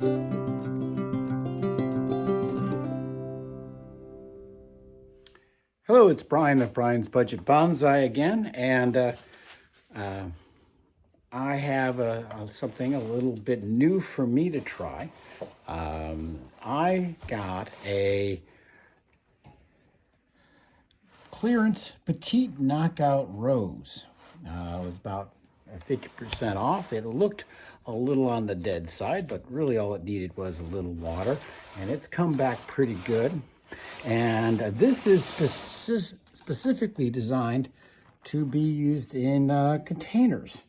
Hello, it's Brian of Brian's Budget Bonsai again, and I have something a little bit new for me to try. I got a clearance petite knockout rose. It was about 50% off. It looked a little on the dead side, but really all it needed was a little water, and it's come back pretty good. And this is specifically designed to be used in containers.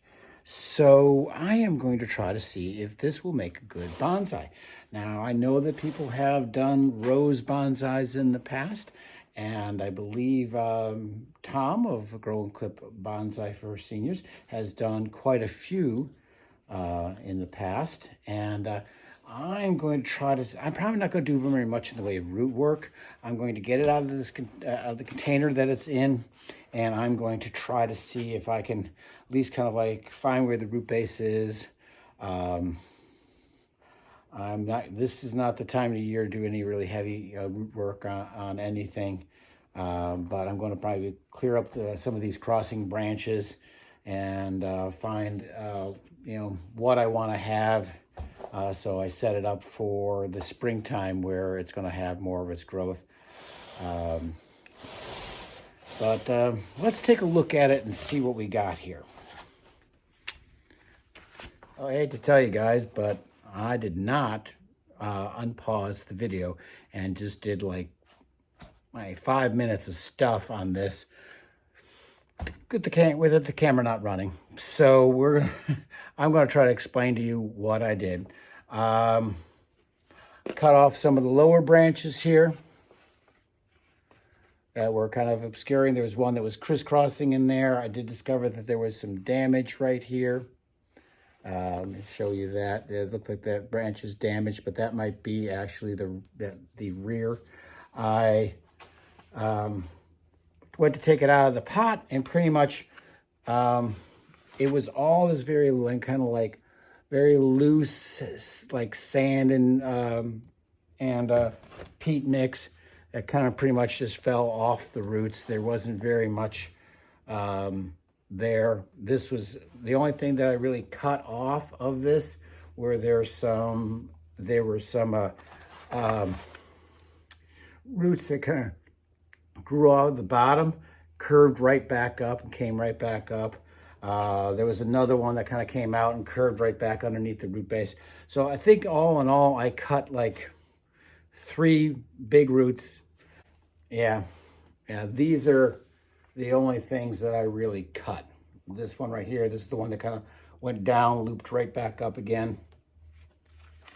So I am going to try to see if this will make a good bonsai. Now, I know that people have done rose bonsais in the past, and I believe Tom of Grow and Clip Bonsai for Seniors has done quite a few in the past. And I'm going to try to, I'm probably not going to do very much in the way of root work. I'm going to get it out of this the container that it's in, and I'm going to try to see if I can at least kind of like find where the root base is. This is not the time of the year to do any really heavy root work on anything, but I'm going to probably clear up some of these crossing branches and find, what I want to have. So I set it up for the springtime where it's going to have more of its growth. But let's take a look at it and see what we got here. I hate to tell you guys, but I did not unpause the video and just did like 5 minutes of stuff on this with the camera not running. So I'm going to try to explain to you what I did. Cut off some of the lower branches here that were kind of obscuring. There was one that was crisscrossing in there. I did discover that there was some damage right here. Let me show you that. It looked like that branch is damaged, but that might be actually the rear. I went to take it out of the pot, and pretty much it was all this very kind of like very loose, like sand and peat mix that kind of pretty much just fell off the roots. There wasn't very much there. This was the only thing that I really cut off of this, where there were some roots that kind of grew out of the bottom, curved right back up and came right back up. There was another one that kind of came out and curved right back underneath the root base. So I think all in all, I cut like 3 big roots. Yeah, these are the only things that I really cut. This one right here, this is the one that kind of went down, looped right back up again.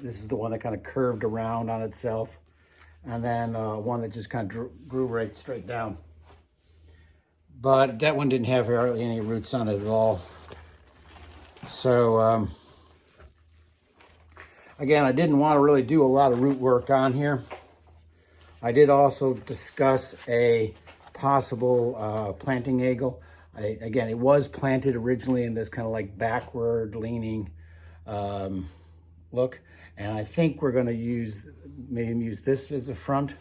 This is the one that kind of curved around on itself. And then one that just kind of grew right straight down. But that one didn't have hardly any roots on it at all. So, again, I didn't want to really do a lot of root work on here. I did also discuss a possible planting angle. Again, it was planted originally in this kind of like backward leaning look. And I think we're going to maybe use this as a front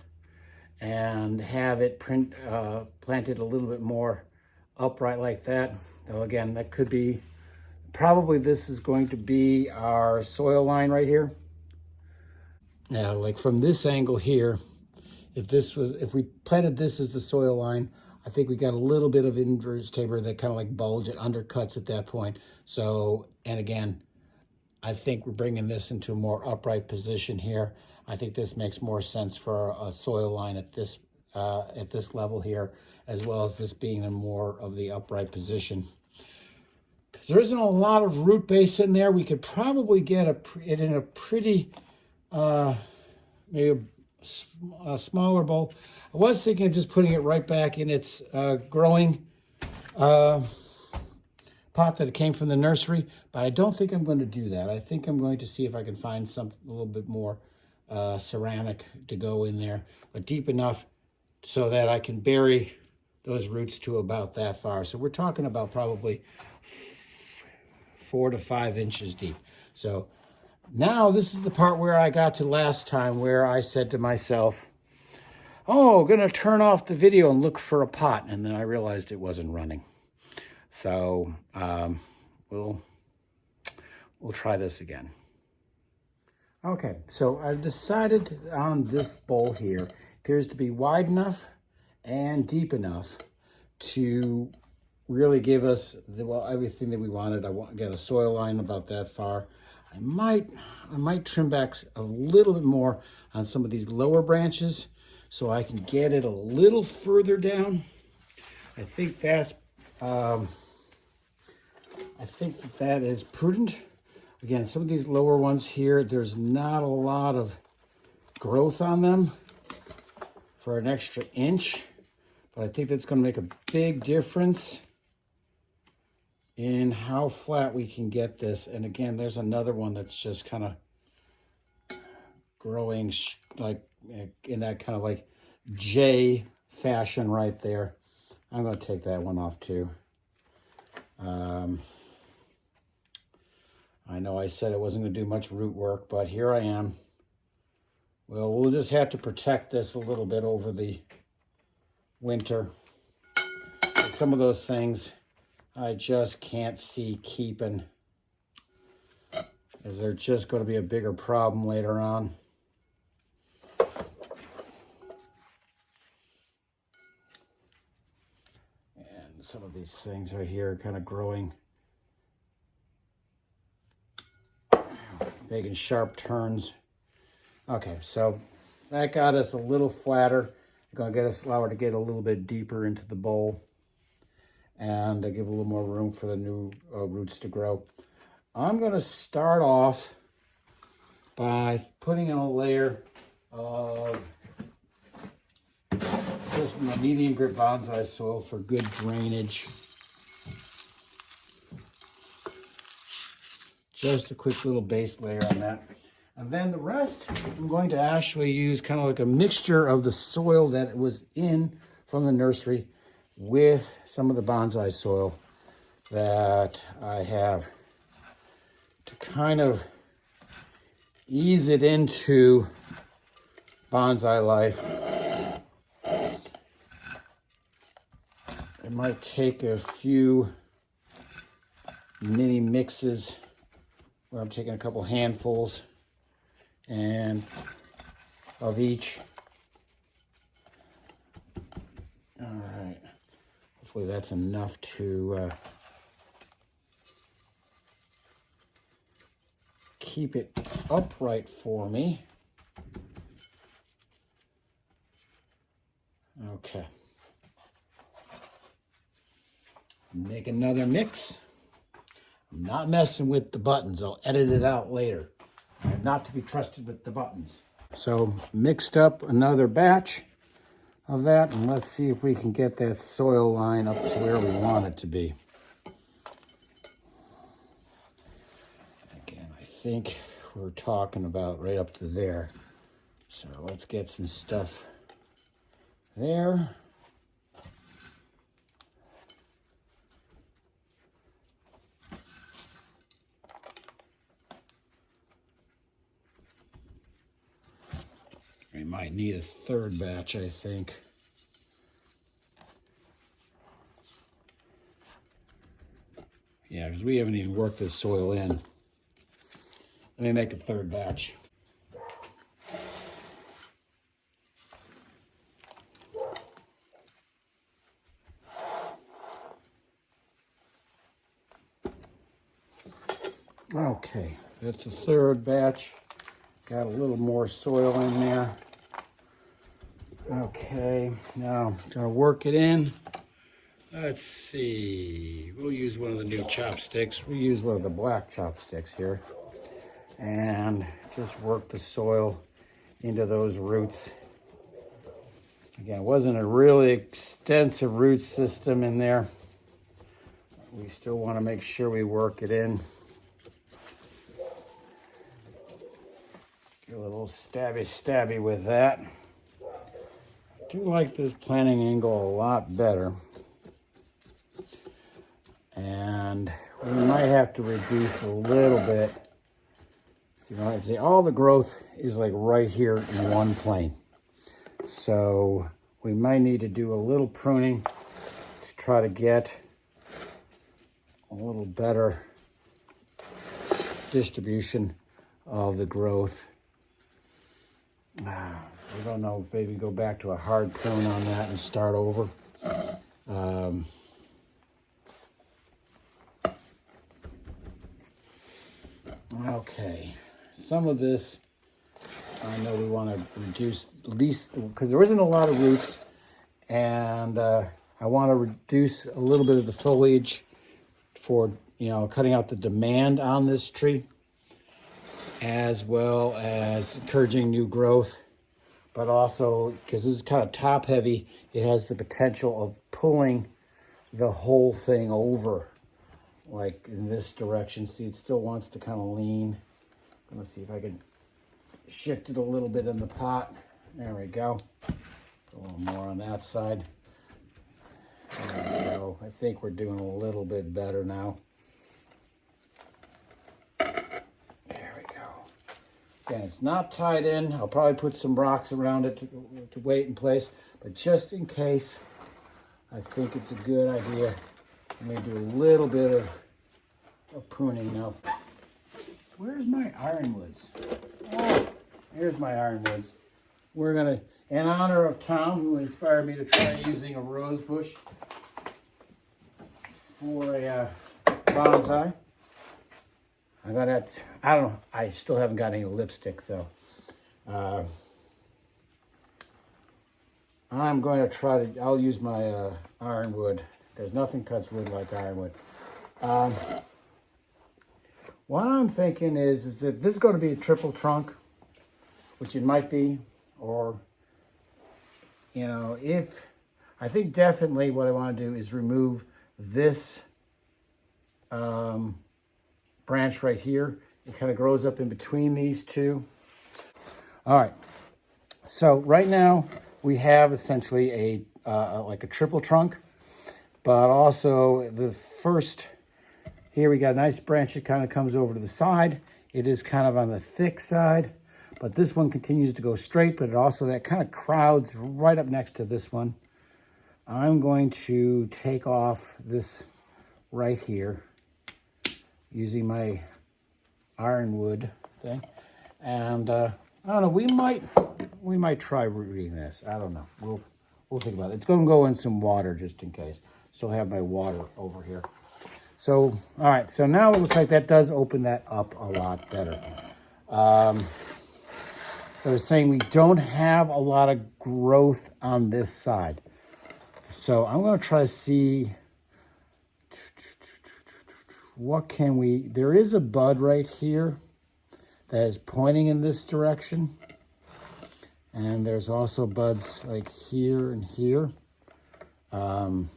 and have it planted a little bit more upright like that. So again, that could be, probably this is going to be our soil line right here. Now, like from this angle here, if we planted this as the soil line, I think we got a little bit of inverse taper that kind of like bulge, it undercuts at that point. So, and again, I think we're bringing this into a more upright position here. I think this makes more sense for a soil line at this level here, as well as this being in more of the upright position. Because there isn't a lot of root base in there. We could probably get it in a pretty, maybe a smaller bowl. I was thinking of just putting it right back in its growing pot that it came from the nursery, but I don't think I'm going to do that. I think I'm going to see if I can find a little bit more ceramic to go in there, but deep enough so that I can bury those roots to about that far. So we're talking about probably 4 to 5 inches deep. So Now this is the part where I got to last time, where I said to myself, oh, gonna turn off the video and look for a pot. And then I realized it wasn't running. So we'll try this again. Okay, so I've decided on this bowl here. Appears to be wide enough and deep enough to really give us everything that we wanted. I want get a soil line about that far. I might trim back a little bit more on some of these lower branches so I can get it a little further down. I think that is prudent. Again, some of these lower ones here, there's not a lot of growth on them for an extra inch, but I think that's going to make a big difference in how flat we can get this. And again, there's another one that's just kind of growing like in that kind of like J fashion right there. I'm going to take that one off too. I know I said it wasn't going to do much root work, but here I am. Well, we'll just have to protect this a little bit over the winter. Some of those things I just can't see keeping, as they're just going to be a bigger problem later on. And some of these things right here are kind of growing, making sharp turns. Okay, so that got us a little flatter. Going to allow her to get a little bit deeper into the bowl and give a little more room for the new roots to grow. I'm going to start off by putting in a layer of just medium grit bonsai soil for good drainage. Just a quick little base layer on that. And then the rest, I'm going to actually use kind of like a mixture of the soil that was in from the nursery with some of the bonsai soil that I have to kind of ease it into bonsai life. It might take a few mini mixes where I'm taking a couple handfuls and of each. All right, hopefully that's enough to keep it upright for me. Okay, make another mix. I'm not messing with the buttons. I'll edit it out later. I'm not to be trusted with the buttons. So mixed up another batch of that, and let's see if we can get that soil line up to where we want it to be. Again, I think we're talking about right up to there. So let's get some stuff there. We might need a third batch, I think. Yeah, because we haven't even worked this soil in. Let me make a third batch. Okay, that's the third batch. Got a little more soil in there. Okay, now I'm gonna work it in. Let's see, we'll use one of the new chopsticks. We'll use one of the black chopsticks here and just work the soil into those roots. Again, it wasn't a really extensive root system in there. We still want to make sure we work it in. Get a little stabby with that. I do like this planting angle a lot better. And we might have to reduce a little bit So, I'd say all the growth is like right here in one plane. So we might need to do a little pruning to try to get a little better distribution of the growth. I don't know, maybe go back to a hard prune on that and start over. Okay, some of this I know we want to reduce at least because there isn't a lot of roots, and I want to reduce a little bit of the foliage for, you know, cutting out the demand on this tree, as well as encouraging new growth. But also, because this is kind of top heavy, it has the potential of pulling the whole thing over, like in this direction. See, it still wants to kind of lean. I'm gonna see if I can shift it a little bit in the pot. There we go. A little more on that side. There we go. I think we're doing a little bit better now. Again, it's not tied in. I'll probably put some rocks around it to weight in place, but just in case, I think it's a good idea. I may do a little bit of pruning now. Where's my ironwoods? Oh, here's my ironwoods. We're gonna, in honor of Tom, who inspired me to try using a rose bush for a bonsai. I got that. I don't know. I still haven't got any lipstick though. I'm going to try to. I'll use my ironwood. There's nothing cuts wood like ironwood. What I'm thinking is if this is going to be a triple trunk, which it might be, or you know, if I think definitely what I want to do is remove this. Branch right here. It kind of grows up in between these two. All right. So right now we have essentially a like a triple trunk, but also the first here we got a nice branch that kind of comes over to the side. It is kind of on the thick side, but this one continues to go straight, but it also that kind of crowds right up next to this one. I'm going to take off this right here, using my ironwood thing, and I don't know. We might try rooting this. I don't know. We'll think about it. It's going to go in some water just in case. Still have my water over here. So all right. So now it looks like that does open that up a lot better. So I was saying we don't have a lot of growth on this side. So I'm going to try to see. What can we, there is a bud right here that is pointing in this direction. And there's also buds like here and here. So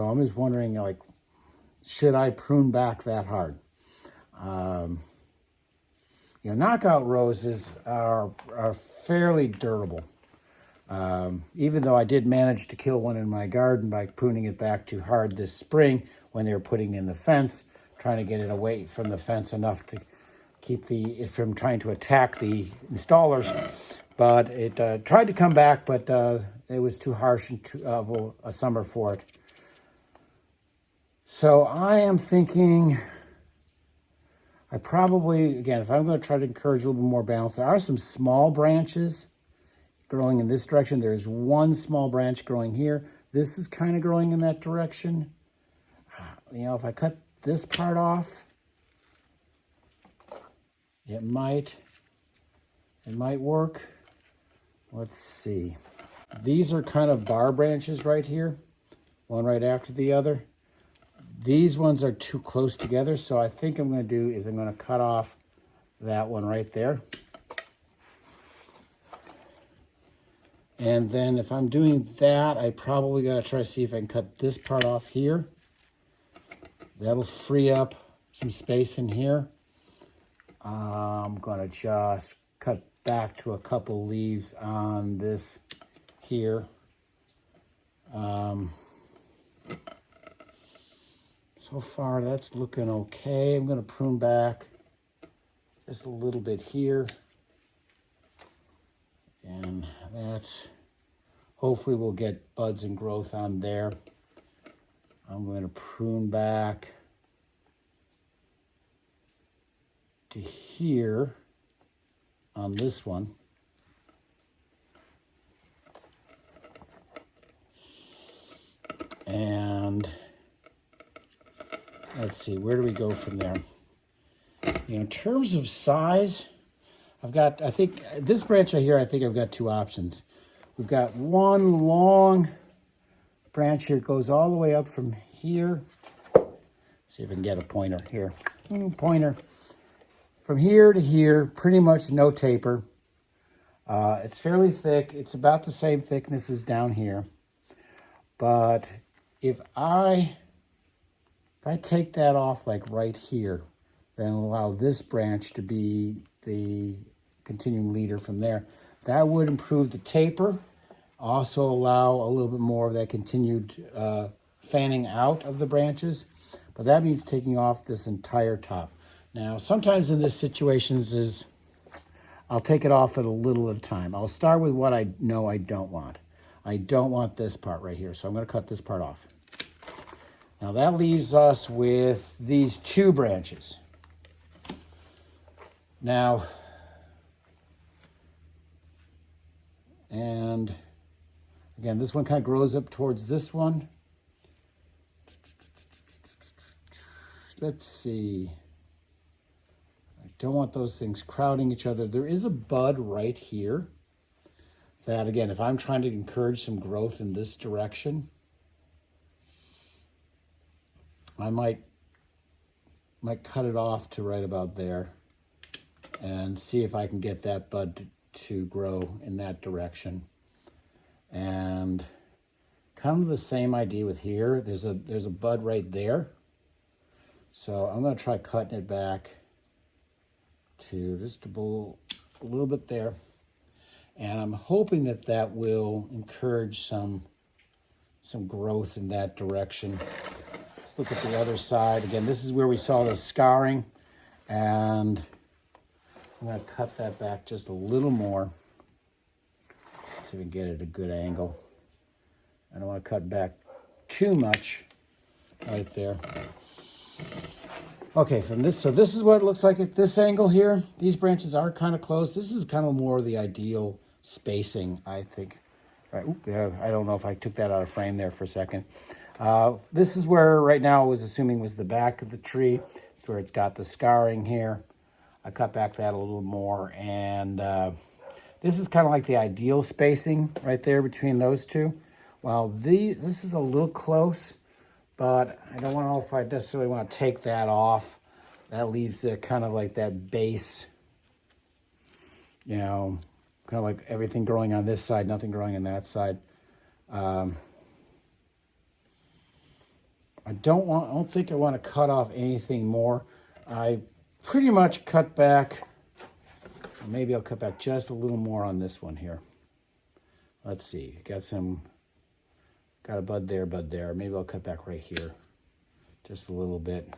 I'm just wondering, like, should I prune back that hard? You know, knockout roses are fairly durable. Even though I did manage to kill one in my garden by pruning it back too hard this spring when they were putting in the fence, trying to get it away from the fence enough to keep it from trying to attack the installers. But it tried to come back, but it was too harsh and too of a summer for it. So I am thinking I probably, again, if I'm going to try to encourage a little bit more balance, there are some small branches growing in this direction. There's one small branch growing here. This is kind of growing in that direction. You know, if I cut this part off, it might work. Let's see. These are kind of bar branches right here, one right after the other. These ones are too close together, so I think I'm going to do is I'm going to cut off that one right there. And then if I'm doing that, I probably got to try to see if I can cut this part off here. That'll free up some space in here. I'm going to just cut back to a couple leaves on this here. So far, that's looking okay. I'm going to prune back just a little bit here. And that's, hopefully we'll get buds and growth on there. I'm going to prune back to here on this one. And let's see, where do we go from there? In terms of size, I've got, I think, this branch right here, I think I've got two options. We've got one long branch here, it goes all the way up from here. See if I can get a pointer here. Pointer. From here to here, pretty much no taper. It's fairly thick. It's about the same thickness as down here. But if I take that off like right here, then allow this branch to be the continuing leader from there, that would improve the taper. Also allow a little bit more of that continued fanning out of the branches. But that means taking off this entire top. Now, sometimes in this situations is, I'll take it off at a little at a time. I'll start with what I know I don't want. I don't want this part right here, so I'm going to cut this part off. Now that leaves us with these two branches. Now, and again, this one kind of grows up towards this one. Let's see. I don't want those things crowding each other. There is a bud right here that, again, if I'm trying to encourage some growth in this direction, I might cut it off to right about there and see if I can get that bud to grow in that direction. And kind of the same idea with here. There's a bud right there. So I'm going to try cutting it back to just a little bit there. And I'm hoping that that will encourage some growth in that direction. Let's look at the other side. Again, this is where we saw the scarring. And I'm going to cut that back just a little more. See if we can get it at a good angle. I don't want to cut back too much right there. Okay, from this, so this is what it looks like at this angle here. These branches are kind of close. This is kind of more the ideal spacing, I think. Right, yeah, I don't know if I took that out of frame there for a second. This is where right now I was assuming was the back of the tree. It's where it's got the scarring here. I cut back that a little more, and this is kind of like the ideal spacing right there between those two. Well, this is a little close, but I don't know if I necessarily want to take that off. That leaves it kind of like that base, you know, kind of like everything growing on this side, nothing growing on that side. I don't think I want to cut off anything more. I pretty much cut back, maybe I'll cut back just a little more on this one here. Let's see, got a bud there. Maybe I'll cut back right here, just a little bit.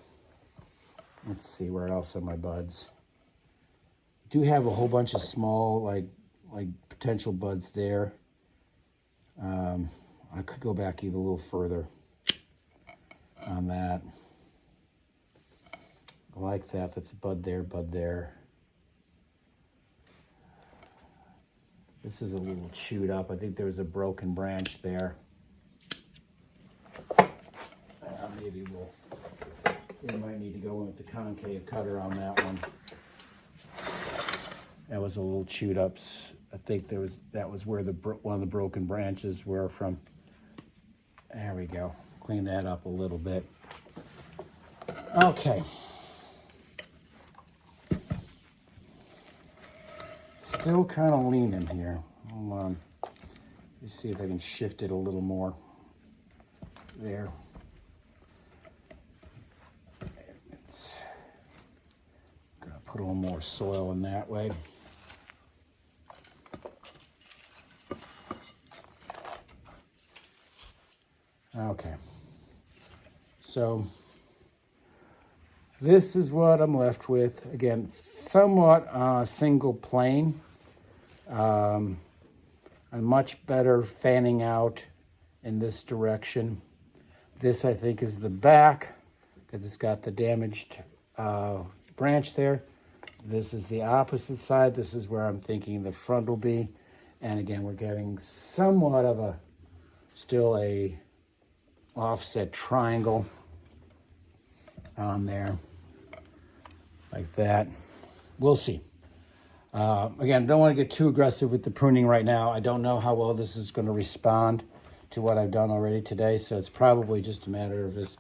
Let's see, where else are my buds? I do have a whole bunch of small, like potential buds there. I could go back even a little further on that. I like that. That's a bud there. This is a little chewed up. I think there was a broken branch there. Maybe we might need to go in with the concave cutter on that one. That was a little chewed up. I think that was where one of the broken branches were from. There we go. Clean that up a little bit. Okay. Still kind of leaning here. Hold on. Let's see if I can shift it a little more. There. Gonna put a little more soil in that way. Okay. So this is what I'm left with. Again, somewhat on a single plane. A much better fanning out in this direction. This, I think, is the back because it's got the damaged branch there. This is the opposite side. This is where I'm thinking the front will be. And again, we're getting somewhat of a, still a offset triangle on there, like that. We'll see. Again, don't want to get too aggressive with the pruning right now. I don't know how well this is going to respond to what I've done already today, so it's probably just a matter of just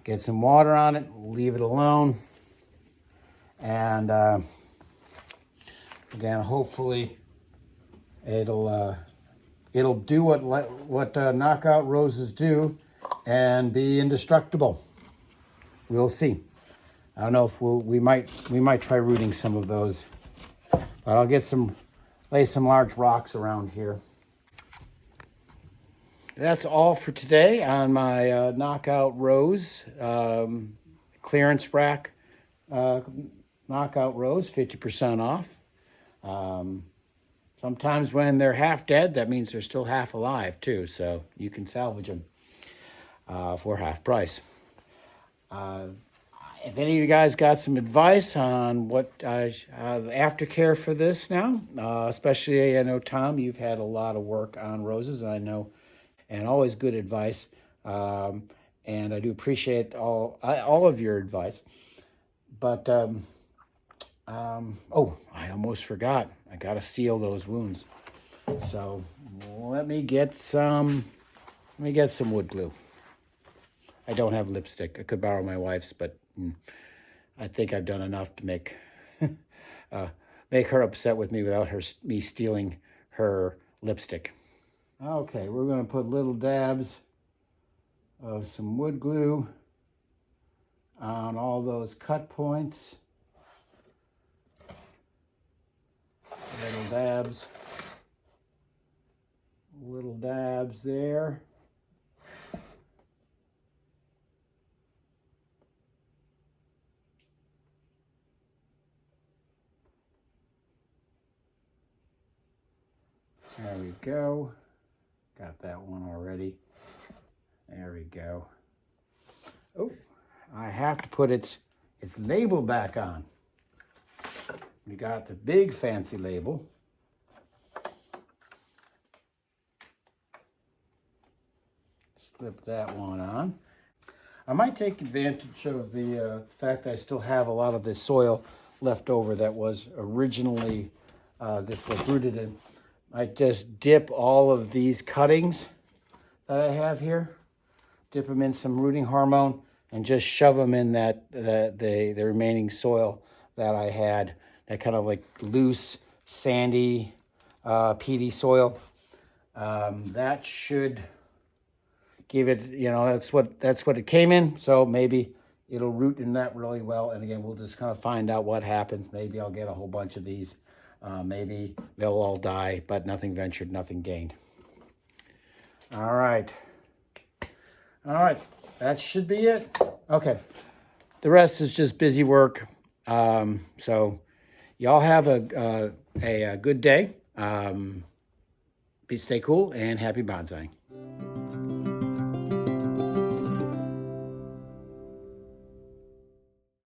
get some water on it, leave it alone, and again, hopefully it'll do what knockout roses do and be indestructible. We'll see. I don't know if we might try rooting some of those, but I'll lay some large rocks around here. That's all for today on my knockout rose clearance rack. Knockout rose, 50% off. Sometimes when they're half dead, that means they're still half alive too. So you can salvage them for half price. If any of you guys got some advice on what the aftercare for this now, especially I know, Tom, you've had a lot of work on roses, and I know, and always good advice. And I do appreciate all of your advice. But, oh, I almost forgot. I got to seal those wounds. So let me get some wood glue. I don't have lipstick. I could borrow my wife's, but I think I've done enough to make make her upset with me without me stealing her lipstick. Okay, we're going to put little dabs of some wood glue on all those cut points. Little dabs there. There we go. Got that one already. There we go. Oh, I have to put its label back on. We got the big fancy label. Slip that one on. I might take advantage of the fact that I still have a lot of the soil left over that was originally this was rooted in. I just dip all of these cuttings that I have here, dip them in some rooting hormone, and just shove them in the remaining soil that I had, that kind of like loose, sandy, peaty soil. That should give it, that's what it came in. So maybe it'll root in that really well. And again, we'll just kind of find out what happens. Maybe I'll get a whole bunch of these. Maybe they'll all die, but nothing ventured, nothing gained. All right. That should be it. Okay. The rest is just busy work. So y'all have a good day. Stay cool and happy bonsaiing.